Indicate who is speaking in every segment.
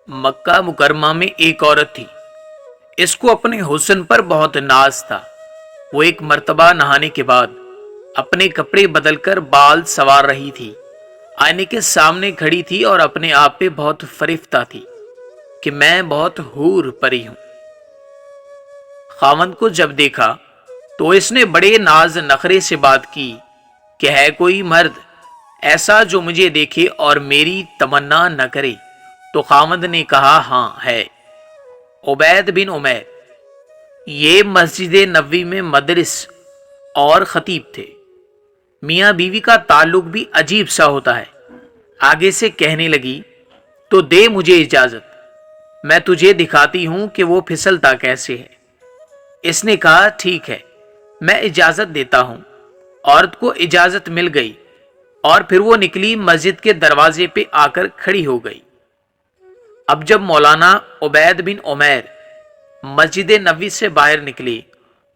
Speaker 1: मक्का मुकरमा में एक औरत थी। इसको अपने हुस्न पर बहुत नाज था। वो एक मर्तबा नहाने के बाद अपने कपड़े बदलकर बाल संवार रही थी। आईने के सामने खड़ी थी और अपने आप पे बहुत फरिफ्ता थी कि मैं बहुत हूर परी हूं। खामद को जब देखा तो इसने बड़े नाज नखरे से बात की कि है कोई मर्द ऐसा जो मुझे देखे और मेरी तमन्ना न करे। तो खामद ने कहा, हाँ है, उबैद बिन उमैर। ये मस्जिद नबवी में मदरिस और खतीब थे। मियाँ बीवी का ताल्लुक भी अजीब सा होता है। आगे से कहने लगी, तो दे मुझे इजाजत, मैं तुझे दिखाती हूं कि वो फिसलता कैसे है। इसने कहा, ठीक है, मैं इजाजत देता हूं। औरत को इजाजत मिल गई और फिर वो निकली, मस्जिद के दरवाजे पे आकर खड़ी हो गई। अब जब मौलाना उबैद बिन उमैर मस्जिद नबवी से बाहर निकली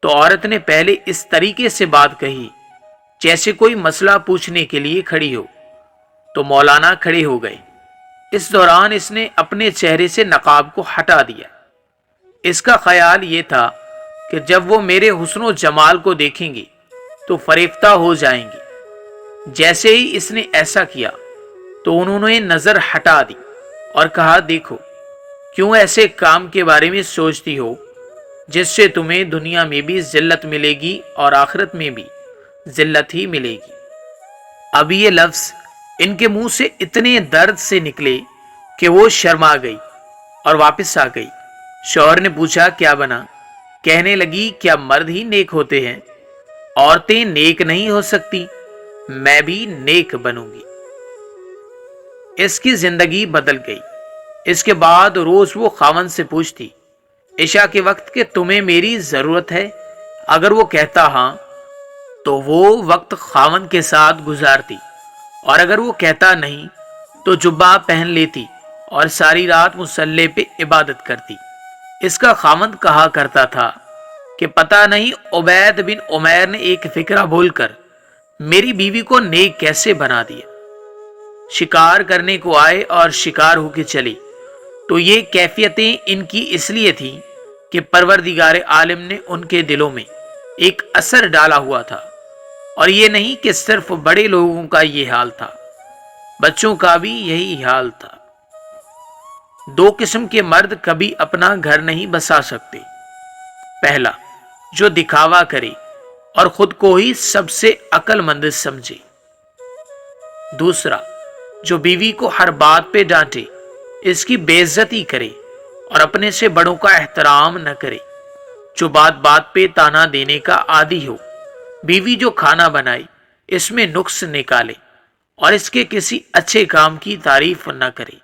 Speaker 1: तो औरत ने पहले इस तरीके से बात कही जैसे कोई मसला पूछने के लिए खड़ी हो। तो मौलाना खड़े हो गए। इस दौरान इसने अपने चेहरे से नकाब को हटा दिया। इसका ख्याल ये था कि जब वो मेरे हुस्न जमाल को देखेंगी तो फरेफ्ता हो जाएंगी। जैसे ही इसने ऐसा किया तो उन्होंने नजर हटा दी और कहा, देखो क्यों ऐसे काम के बारे में सोचती हो जिससे तुम्हें दुनिया में भी जिल्लत मिलेगी और आखिरत में भी जिल्लत ही मिलेगी। अब ये लफ्ज इनके मुंह से इतने दर्द से निकले कि वो शर्मा गई और वापस आ गई। शौहर ने पूछा, क्या बना? कहने लगी, क्या मर्द ही नेक होते हैं? औरतें नेक नहीं हो सकती, मैं भी नेक बनूंगी। इसकी जिंदगी बदल गई। इसके बाद रोज वो खामन से पूछती इशा के वक्त कि तुम्हें मेरी जरूरत है। अगर वो कहता हाँ तो वो वक्त खामन के साथ गुजारती, और अगर वो कहता नहीं तो जुब्बा पहन लेती और सारी रात मुसल्ले पे इबादत करती। इसका खामन कहा करता था कि पता नहीं उबैद बिन उमैर ने एक फिक्रा बोलकर मेरी बीवी को नेक कैसे बना दिया। शिकार करने को आए और शिकार होके चली तो ये कैफियतें इनकी इसलिए थी कि परवरदिगार आलिम ने उनके दिलों में एक असर डाला हुआ था। और ये नहीं कि सिर्फ बड़े लोगों का ये हाल था, बच्चों का भी यही हाल था। दो किस्म के मर्द कभी अपना घर नहीं बसा सकते। पहला, जो दिखावा करे और खुद को ही सबसे अक्लमंद समझे। दूसरा, जो बीवी को हर बात पे डांटे, इसकी बेइज्जती करे और अपने से बड़ों का एहतराम न करे। जो बात बात पे ताना देने का आदी हो। बीवी जो खाना बनाए इसमें नुक्स निकाले और इसके किसी अच्छे काम की तारीफ न करे।